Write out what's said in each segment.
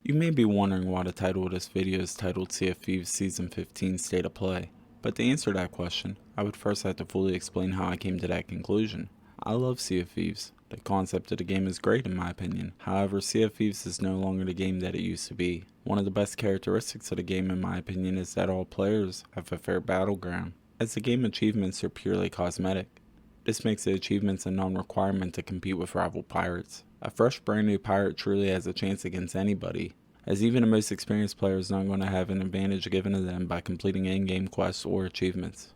You may be wondering why the title of this video is titled Sea of Thieves Season 15 State of Play, but to answer that question, I would first have to fully explain how I came to that conclusion. I love Sea of Thieves. The concept of the game is great in my opinion. However, Sea of Thieves is no longer the game that it used to be. One of the best characteristics of the game in my opinion is that all players have a fair battleground, as the game achievements are purely cosmetic. This makes the achievements a non-requirement to compete with rival pirates. A fresh brand new pirate truly has a chance against anybody, as even the most experienced player is not going to have an advantage given to them by completing in-game quests or achievements.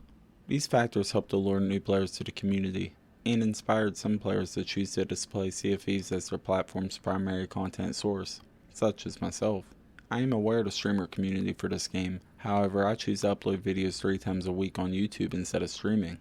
These factors helped to lure new players to the community, and inspired some players to choose to display Sea of Thieves as their platform's primary content source, such as myself. I am aware of the streamer community for this game, however I choose to upload videos 3 times a week on YouTube instead of streaming.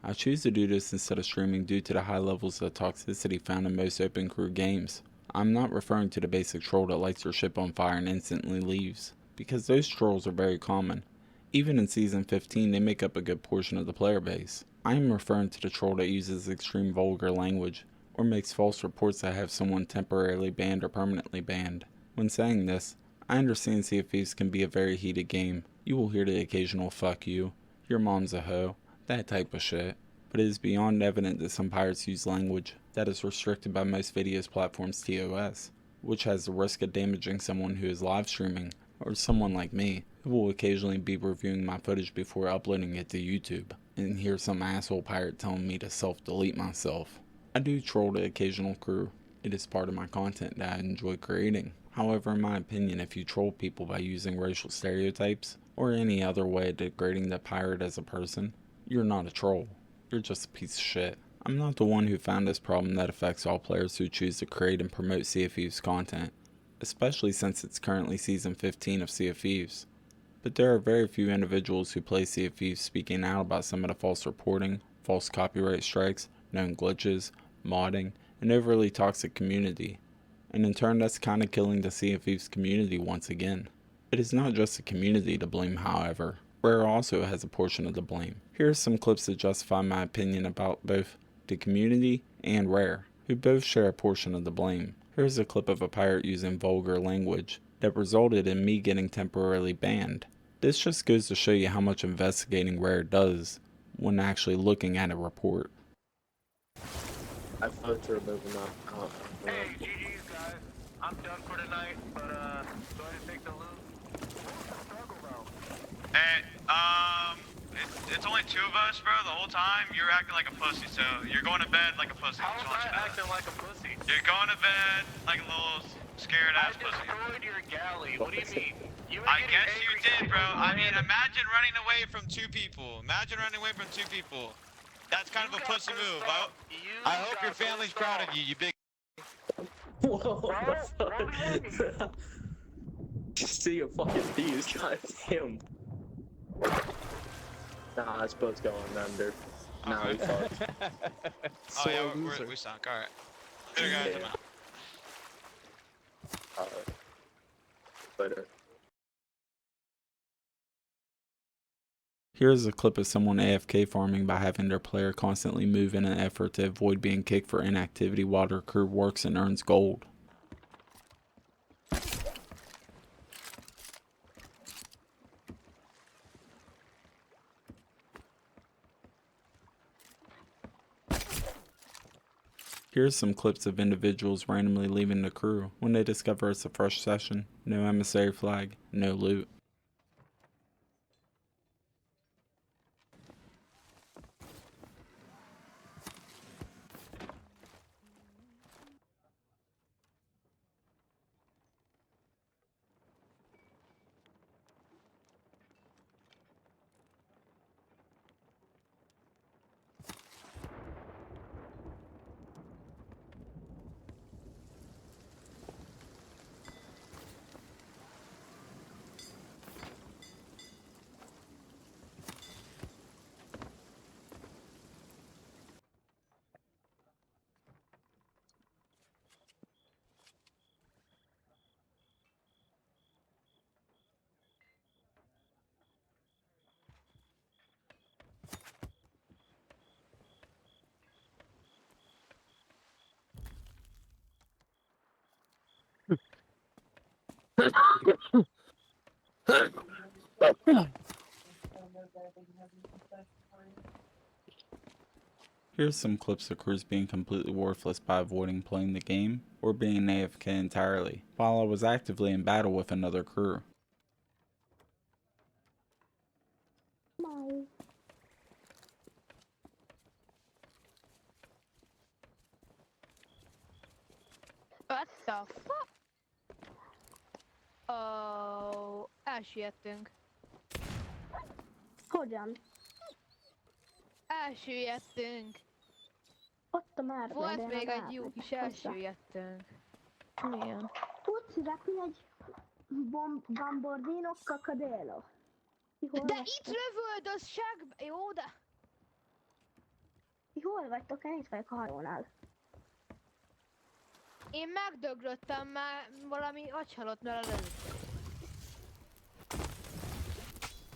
I choose to do this instead of streaming due to the high levels of toxicity found in most open crew games. I'm not referring to the basic troll that lights your ship on fire and instantly leaves, because those trolls are very common. Even in Season 15 they make up a good portion of the player base. I am referring to the troll that uses extreme vulgar language, or makes false reports that have someone temporarily banned or permanently banned. When saying this, I understand Sea of Thieves can be a very heated game. You will hear the occasional fuck you, your mom's a hoe, that type of shit, but it is beyond evident that some pirates use language that is restricted by most videos platforms' TOS, which has the risk of damaging someone who is live streaming, or someone like me, who will occasionally be reviewing my footage before uploading it to YouTube, and hear some asshole pirate telling me to self-delete myself. I do troll the occasional crew. It is part of my content that I enjoy creating. However, in my opinion, if you troll people by using racial stereotypes, or any other way of degrading the pirate as a person, you're not a troll. You're just a piece of shit. I'm not the one who found this problem that affects all players who choose to create and promote Sea of Thieves content, especially since it's currently Season 15 of Sea of Thieves. But there are very few individuals who play Sea of Thieves speaking out about some of the false reporting, false copyright strikes, known glitches, modding, and overly toxic community. And in turn that's kinda killing the Sea of Thieves community once again. It is not just the community to blame, however. Rare also has a portion of the blame. Here are some clips that justify my opinion about both the community and Rare, who both share a portion of the blame. Here's a clip of a pirate using vulgar language that resulted in me getting temporarily banned. This just goes to show you how much investigating Rare does when actually looking at a report. I vote to remove him out. Hey, GG's guys. I'm done for tonight, but go ahead and take the loot. What's the struggle though? Hey, it's only 2 of us, bro, the whole time. You're acting like a pussy, so you're going to bed like a pussy. How Just am want I you to know acting that. like a pussy? You're going to bed like a little scared I ass pussy. destroyed your galley. What do you mean? You were I getting guess you angry did, bro. because I mean, ran- imagine running away from 2 people. Imagine running away from 2 people. That's kind You of a got pussy pissed move. off. I hope your family's proud of you, you big. Whoa, Bro, what the fuck? See a fucking Thieves, goddamn. Nah, this boat's going under. Nah, we fucked. Oh yeah, we sunk. All right. Later, guys. I'm out. Later. Here's a clip of someone AFK farming by having their player constantly move in an effort to avoid being kicked for inactivity while their crew works and earns gold. Here's some clips of individuals randomly leaving the crew when they discover it's a fresh session, no emissary flag, no loot. Here's some clips of crews being completely worthless by avoiding playing the game or being AFK entirely, while I was actively in battle with another crew. What the fuck? Oh, elsüllyedtünk. Hogyan? Elsüllyedtünk. Ott a már Volt még egy jó kis elsüllyedtünk. Milyen? Tudsz repülni egy Bombardino Kakadélo? De itt lövöldöz segbe, jó de... Ti hol vagytok? Én itt vagyok a hajónál. Én megdöglöttem, már valami agyhalottra lőttem.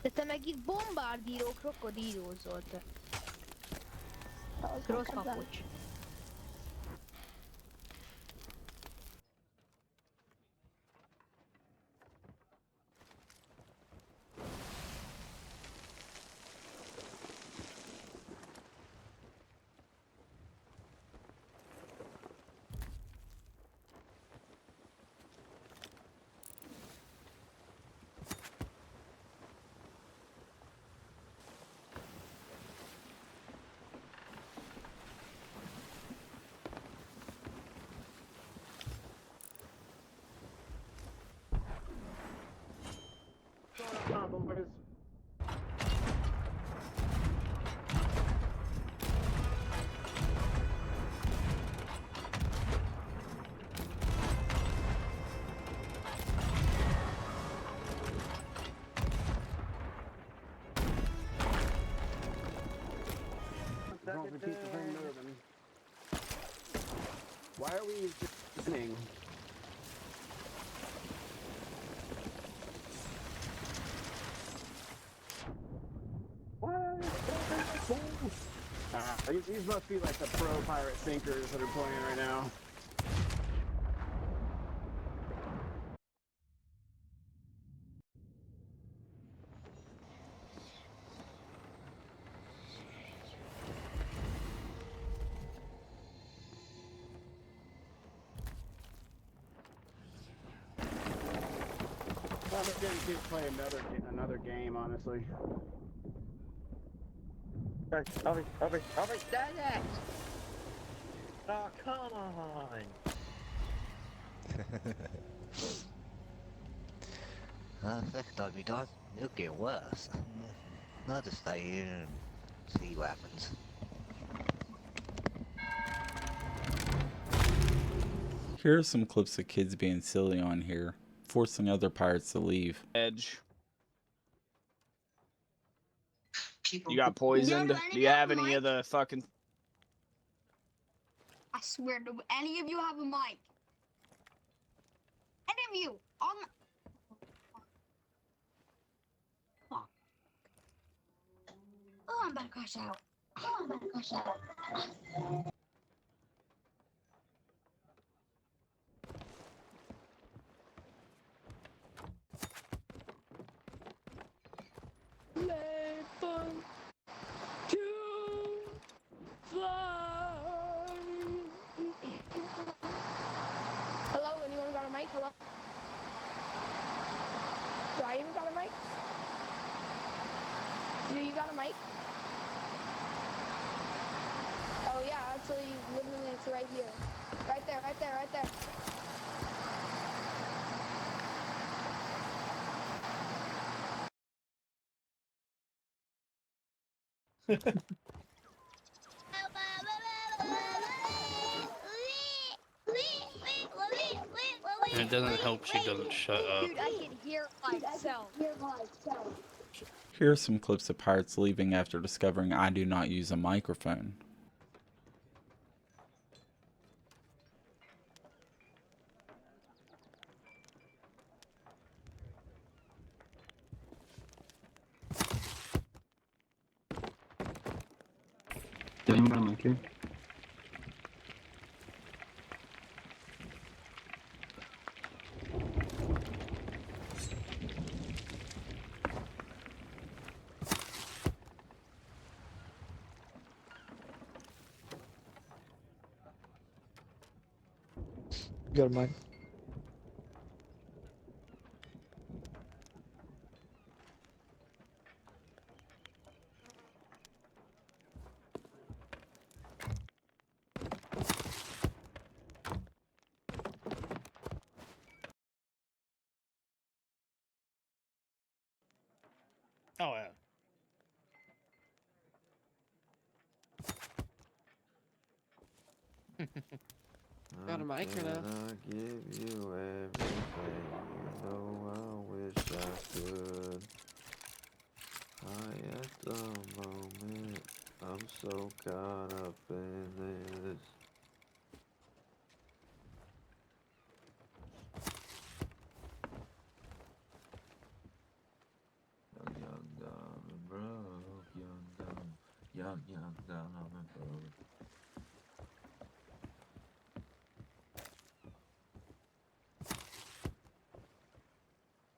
De te meg itt bombardíró krokodírózol te. Rossz papucs. Boys. Don't keep the thing moving. Why are we just spinning? These must be like the pro pirate sinkers that are playing right now. I'm just gonna keep playing another game, honestly. Over, dang it! Oh, come on! Next time you don't, it'll get worse. I'll just stay here and see what happens. Here are some clips of kids being silly on here, forcing other pirates to leave. Edge. You got poisoned? Do you have any of the fucking... I swear, do any of you have a mic? Any of you? Fuck. Oh, I'm about to crash out. Hello, anyone got a mic? Hello? Do I even got a mic? Do you got a mic? Oh yeah, actually, literally it's right here. Right there. And it doesn't help she doesn't shut up. Dude, I can hear myself. Here are some clips of pirates leaving after discovering I do not use a microphone. Got a mic. Oh yeah. Got a mic or no? I give you everything, you know I wish I could. I at the moment, I'm so caught up in this. Young, dumb, and broke, young, dumb, young, dumb, and broke.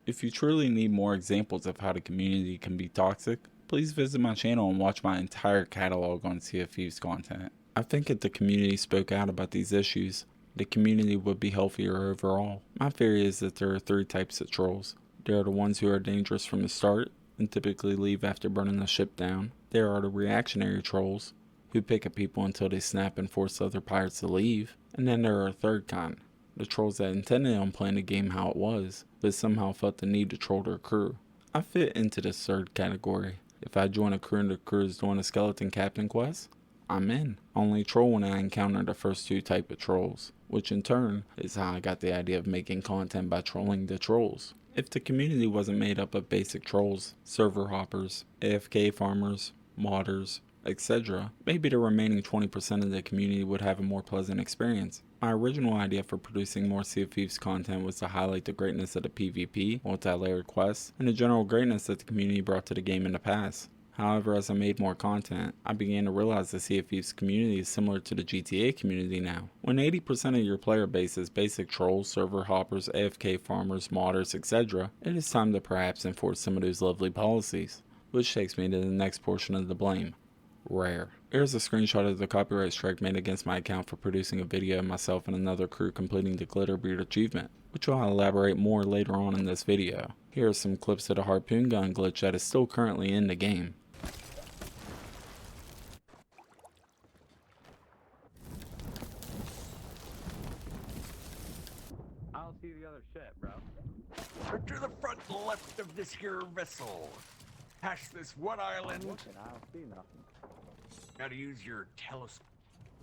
If you truly need more examples of how the community can be toxic, please visit my channel and watch my entire catalog on Sea of Thieves content. I think if the community spoke out about these issues, the community would be healthier overall. My theory is that there are 3 types of trolls. There are the ones who are dangerous from the start and typically leave after burning the ship down. There are the reactionary trolls, who pick at people until they snap and force other pirates to leave. And then there are a third kind, the trolls that intended on playing the game how it was, but somehow felt the need to troll their crew. I fit into this third category. If I join a crew and the crew is doing a skeleton captain quest, I'm in. I only troll when I encounter the first 2 type of trolls, which in turn is how I got the idea of making content by trolling the trolls. If the community wasn't made up of basic trolls, server hoppers, AFK farmers, modders, etc., maybe the remaining 20% of the community would have a more pleasant experience. My original idea for producing more Sea of Thieves content was to highlight the greatness of the PvP, multi-layered quests, and the general greatness that the community brought to the game in the past. However, as I made more content, I began to realize the Sea of Thieves community is similar to the GTA community now. When 80% of your player base is basic trolls, server hoppers, AFK farmers, modders, etc., it is time to perhaps enforce some of those lovely policies. Which takes me to the next portion of the blame. Rare. Here's a screenshot of the copyright strike made against my account for producing a video of myself and another crew completing the Glitterbeard achievement, which I'll elaborate more later on in this video. Here are some clips of the harpoon gun glitch that is still currently in the game. I don't see the other shit, bro. Turn to the front left of this here vessel. Past this one island. I don't see nothing. Gotta use your telescope.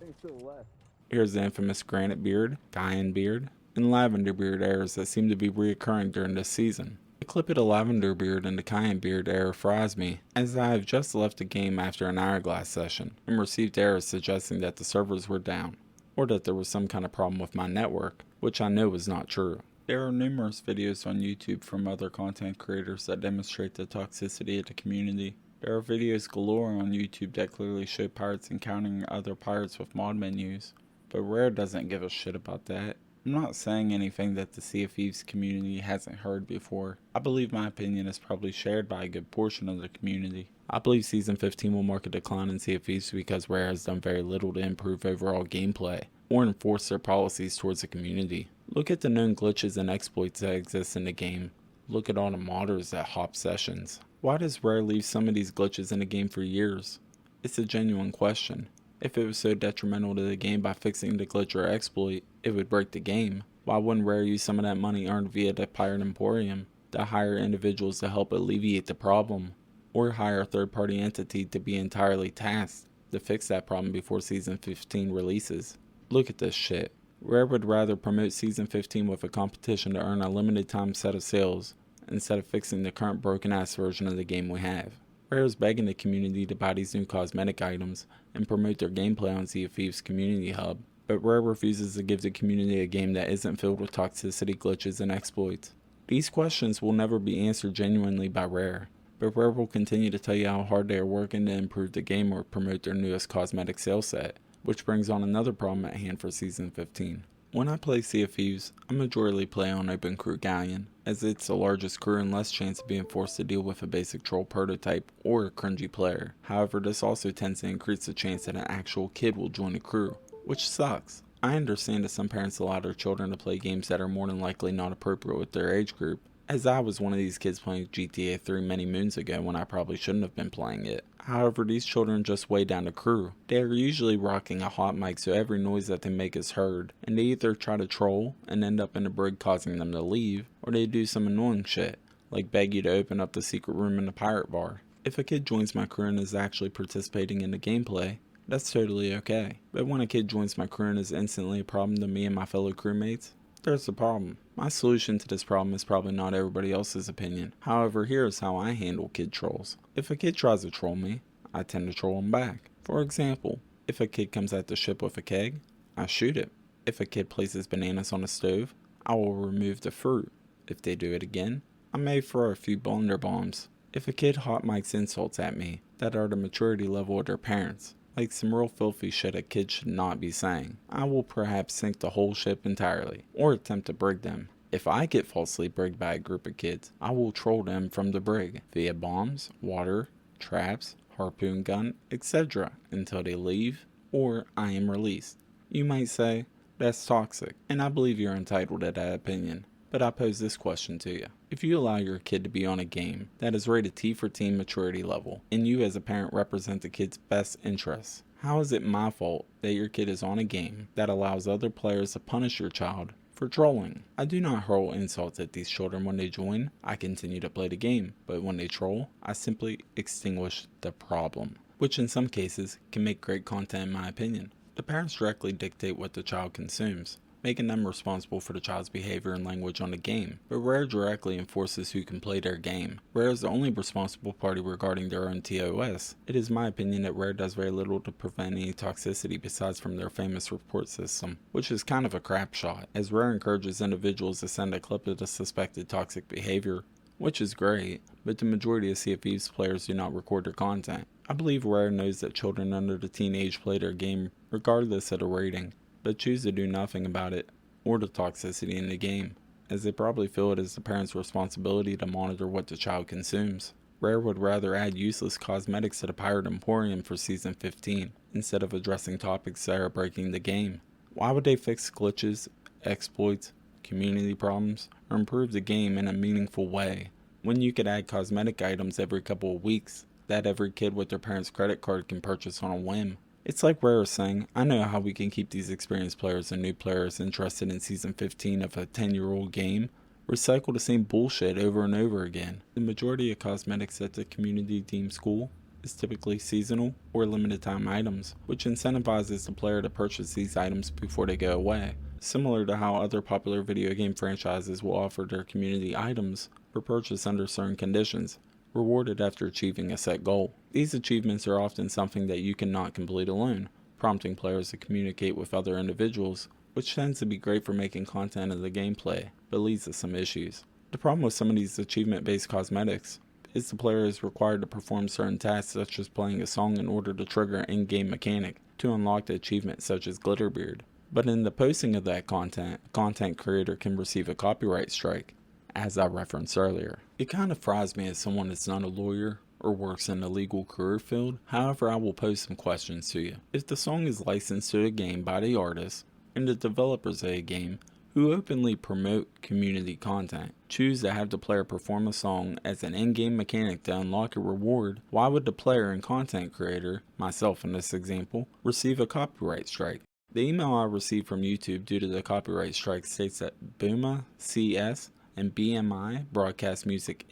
I think it's to the left. Here's the infamous Granite Beard, Cayenne Beard, and Lavender Beard errors that seem to be reoccurring during this season. The clip of the Lavender Beard and the Cayenne Beard error fries me, as I have just left the game after an Hourglass session and received errors suggesting that the servers were down, or that there was some kind of problem with my network, which I know is not true. There are numerous videos on YouTube from other content creators that demonstrate the toxicity of the community. There are videos galore on YouTube that clearly show pirates encountering other pirates with mod menus, but Rare doesn't give a shit about that. I'm not saying anything that the Sea of Thieves community hasn't heard before. I believe my opinion is probably shared by a good portion of the community. I believe Season 15 will mark a decline in Sea of Thieves because Rare has done very little to improve overall gameplay, or enforce their policies towards the community. Look at the known glitches and exploits that exist in the game. Look at all the modders that hop sessions. Why does Rare leave some of these glitches in the game for years? It's a genuine question. If it was so detrimental to the game by fixing the glitch or exploit, it would break the game. Why wouldn't Rare use some of that money earned via the Pirate Emporium to hire individuals to help alleviate the problem? Or hire a third-party entity to be entirely tasked to fix that problem before Season 15 releases? Look at this shit. Rare would rather promote Season 15 with a competition to earn a limited time set of sales, instead of fixing the current broken ass version of the game we have. Rare is begging the community to buy these new cosmetic items and promote their gameplay on Sea of Thieves Community Hub, but Rare refuses to give the community a game that isn't filled with toxicity, glitches, and exploits. These questions will never be answered genuinely by Rare, but Rare will continue to tell you how hard they are working to improve the game or promote their newest cosmetic sales set, which brings on another problem at hand for Season 15. When I play Sea of Thieves, I majorly play on Open Crew Galleon, as it's the largest crew and less chance of being forced to deal with a basic troll prototype or a cringy player. However, this also tends to increase the chance that an actual kid will join the crew, which sucks. I understand that some parents allow their children to play games that are more than likely not appropriate with their age group, as I was one of these kids playing GTA 3 many moons ago when I probably shouldn't have been playing it. However, these children just weigh down the crew. They are usually rocking a hot mic so every noise that they make is heard, and they either try to troll and end up in the brig causing them to leave, or they do some annoying shit, like beg you to open up the secret room in the pirate bar. If a kid joins my crew and is actually participating in the gameplay, that's totally okay. But when a kid joins my crew and is instantly a problem to me and my fellow crewmates, there's a problem. My solution to this problem is probably not everybody else's opinion. However, here's how I handle kid trolls. If a kid tries to troll me, I tend to troll him back. For example, if a kid comes at the ship with a keg, I shoot it. If a kid places bananas on a stove, I will remove the fruit. If they do it again, I may throw a few blender bombs. If a kid hot mics insults at me that are the maturity level of their parents, like some real filthy shit a kid should not be saying, I will perhaps sink the whole ship entirely, or attempt to brig them. If I get falsely brigged by a group of kids, I will troll them from the brig via bombs, water, traps, harpoon gun, etc. until they leave or I am released. You might say, that's toxic, and I believe you're entitled to that opinion. But I pose this question to you. If you allow your kid to be on a game that is rated T for teen maturity level, and you as a parent represent the kid's best interests, how is it my fault that your kid is on a game that allows other players to punish your child for trolling? I do not hurl insults at these children when they join. I continue to play the game, but when they troll, I simply extinguish the problem, which in some cases can make great content in my opinion. The parents directly dictate what the child consumes, making them responsible for the child's behavior and language on the game, but Rare directly enforces who can play their game. Rare is the only responsible party regarding their own TOS. It is my opinion that Rare does very little to prevent any toxicity besides from their famous report system, which is kind of a crap shot, as Rare encourages individuals to send a clip of the suspected toxic behavior, which is great, but the majority of Sea of Thieves players do not record their content. I believe Rare knows that children under the teen age play their game regardless of the rating, but choose to do nothing about it or the toxicity in the game, as they probably feel it is the parent's responsibility to monitor what the child consumes. Rare would rather add useless cosmetics to the Pirate Emporium for Season 15, instead of addressing topics that are breaking the game. Why would they fix glitches, exploits, community problems, or improve the game in a meaningful way, when you could add cosmetic items every couple of weeks that every kid with their parents' credit card can purchase on a whim? It's like Rare is saying, I know how we can keep these experienced players and new players interested in Season 15 of a 10-year-old game. Recycle the same bullshit over and over again. The majority of cosmetics at the community deemed school is typically seasonal or limited time items, which incentivizes the player to purchase these items before they go away. Similar to how other popular video game franchises will offer their community items for purchase under certain conditions, rewarded after achieving a set goal. These achievements are often something that you cannot complete alone, prompting players to communicate with other individuals, which tends to be great for making content of the gameplay, but leads to some issues. The problem with some of these achievement-based cosmetics is the player is required to perform certain tasks such as playing a song in order to trigger an in-game mechanic to unlock the achievement such as Glitterbeard. But in the posting of that content, a content creator can receive a copyright strike, as I referenced earlier. It kind of fries me as someone that's not a lawyer or works in the legal career field. However, I will pose some questions to you. If the song is licensed to a game by the artist and the developers of a game who openly promote community content choose to have the player perform a song as an in-game mechanic to unlock a reward, why would the player and content creator, myself in this example, receive a copyright strike? The email I received from YouTube due to the copyright strike states that Booma, CS, and BMI Broadcast Music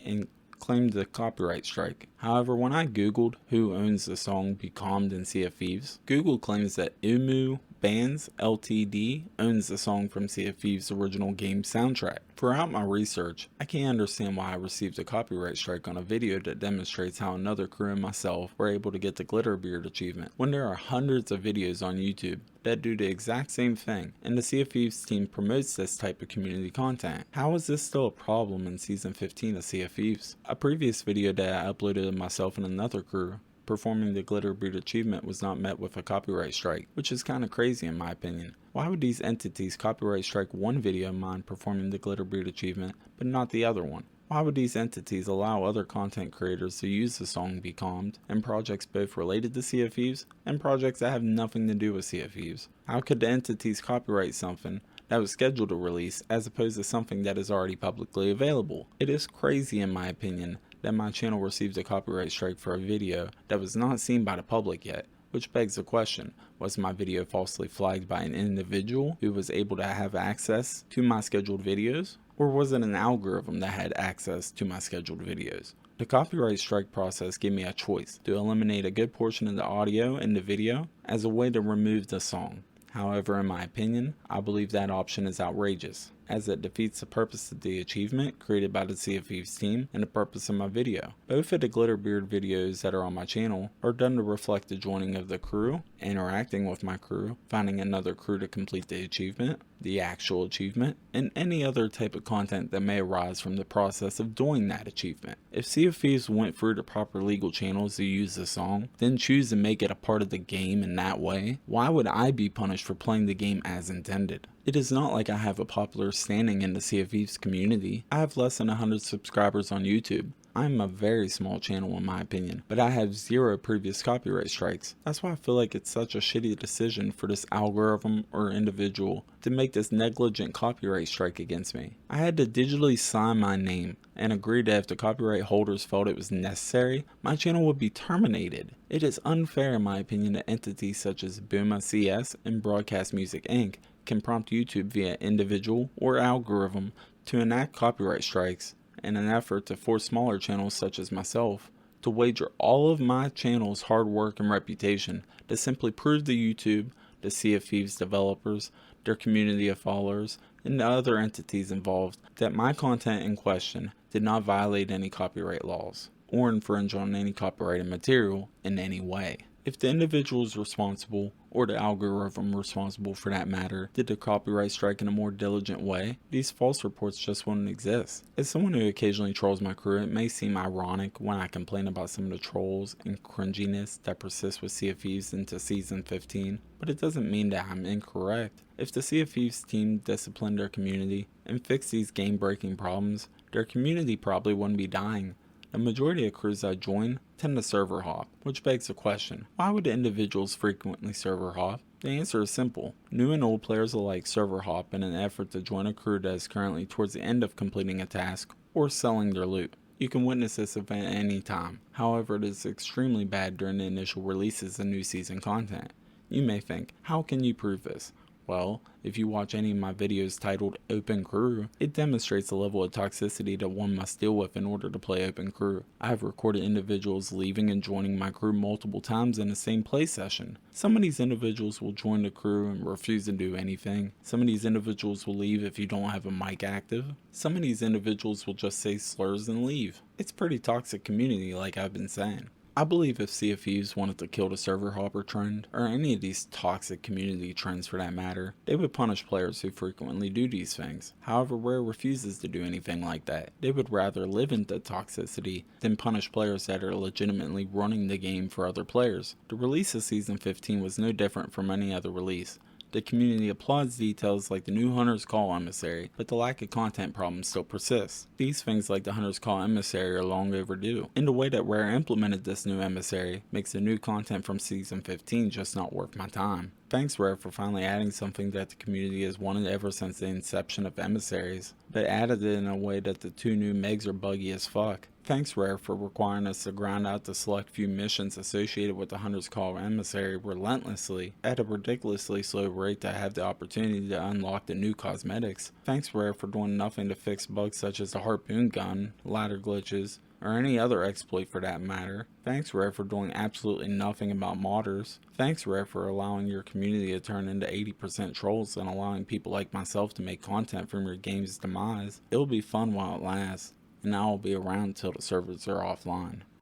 claimed the copyright strike. However, when I googled who owns the song Be Calmed in Sea of Thieves, Google claims that Umu Bands Ltd owns the song from Sea of Thieves' original game soundtrack. Throughout my research, I can't understand why I received a copyright strike on a video that demonstrates how another crew and myself were able to get the Glitterbeard achievement, when there are hundreds of videos on YouTube that do the exact same thing, and the Sea of Thieves team promotes this type of community content. How is this still a problem in Season 15 of Sea of Thieves? A previous video that I uploaded of myself and another crew performing the Glitterbeard achievement was not met with a copyright strike, which is kinda crazy in my opinion. Why would these entities copyright strike one video of mine performing the Glitterbeard achievement, but not the other one? Why would these entities allow other content creators to use the song Be Calmed in projects both related to Sea of Thieves and projects that have nothing to do with Sea of Thieves? How could the entities copyright something that was scheduled to release as opposed to something that is already publicly available? It is crazy in my opinion that my channel received a copyright strike for a video that was not seen by the public yet. Which begs the question, was my video falsely flagged by an individual who was able to have access to my scheduled videos? Or was it an algorithm that had access to my scheduled videos? The copyright strike process gave me a choice to eliminate a good portion of the audio in the video as a way to remove the song. However, in my opinion, I believe that option is outrageous, as it defeats the purpose of the achievement created by the Sea of Thieves team and the purpose of my video. Both of the Glitterbeard videos that are on my channel are done to reflect the joining of the crew, interacting with my crew, finding another crew to complete the achievement, the actual achievement, and any other type of content that may arise from the process of doing that achievement. If Sea of Thieves went through the proper legal channels to use the song, then choose to make it a part of the game in that way, why would I be punished for playing the game as intended? It is not like I have a popular standing in the Sea of Thieves community. I have less than 100 subscribers on YouTube. I am a very small channel in my opinion, but I have 0 previous copyright strikes. That's why I feel like it's such a shitty decision for this algorithm or individual to make this negligent copyright strike against me. I had to digitally sign my name and agree that if the copyright holders felt it was necessary, my channel would be terminated. It is unfair in my opinion that entities such as Booma CS and Broadcast Music Inc. can prompt YouTube via individual or algorithm to enact copyright strikes in an effort to force smaller channels such as myself to wager all of my channel's hard work and reputation to simply prove to YouTube, the Sea of Thieves developers, their community of followers, and the other entities involved that my content in question did not violate any copyright laws or infringe on any copyrighted material in any way. If the individuals responsible, or the algorithm responsible for that matter, did the copyright strike in a more diligent way, these false reports just wouldn't exist. As someone who occasionally trolls my crew, it may seem ironic when I complain about some of the trolls and cringiness that persists with Sea of Thieves into Season 15, but it doesn't mean that I'm incorrect. If the Sea of Thieves team disciplined their community and fixed these game-breaking problems, their community probably wouldn't be dying. The majority of crews I join tend to server hop, which begs the question, why would individuals frequently server hop? The answer is simple. New and old players alike server hop in an effort to join a crew that is currently towards the end of completing a task or selling their loot. You can witness this event at any time. However, it is extremely bad during the initial releases of new season content. You may think, how can you prove this? Well, if you watch any of my videos titled Open Crew, it demonstrates the level of toxicity that one must deal with in order to play Open Crew. I have recorded individuals leaving and joining my crew multiple times in the same play session. Some of these individuals will join the crew and refuse to do anything. Some of these individuals will leave if you don't have a mic active. Some of these individuals will just say slurs and leave. It's a pretty toxic community like I've been saying. I believe if Sea of Thieves wanted to kill the server hopper trend, or any of these toxic community trends for that matter, they would punish players who frequently do these things. However, Rare refuses to do anything like that. They would rather live in the toxicity than punish players that are legitimately running the game for other players. The release of Season 15 was no different from any other release. The community applauds details like the new Hunter's Call emissary, but the lack of content problems still persists. These things like the Hunter's Call emissary are long overdue, and the way that Rare implemented this new emissary makes the new content from Season 15 just not worth my time. Thanks Rare for finally adding something that the community has wanted ever since the inception of emissaries, but added it in a way that the 2 new Megs are buggy as fuck. Thanks Rare for requiring us to grind out the select few missions associated with the Hunter's Call emissary relentlessly at a ridiculously slow rate to have the opportunity to unlock the new cosmetics. Thanks Rare for doing nothing to fix bugs such as the harpoon gun, ladder glitches, or any other exploit for that matter. Thanks Rare for doing absolutely nothing about modders. Thanks Rare for allowing your community to turn into 80% trolls and allowing people like myself to make content from your game's demise. It'll be fun while it lasts, and I will be around until the servers are offline.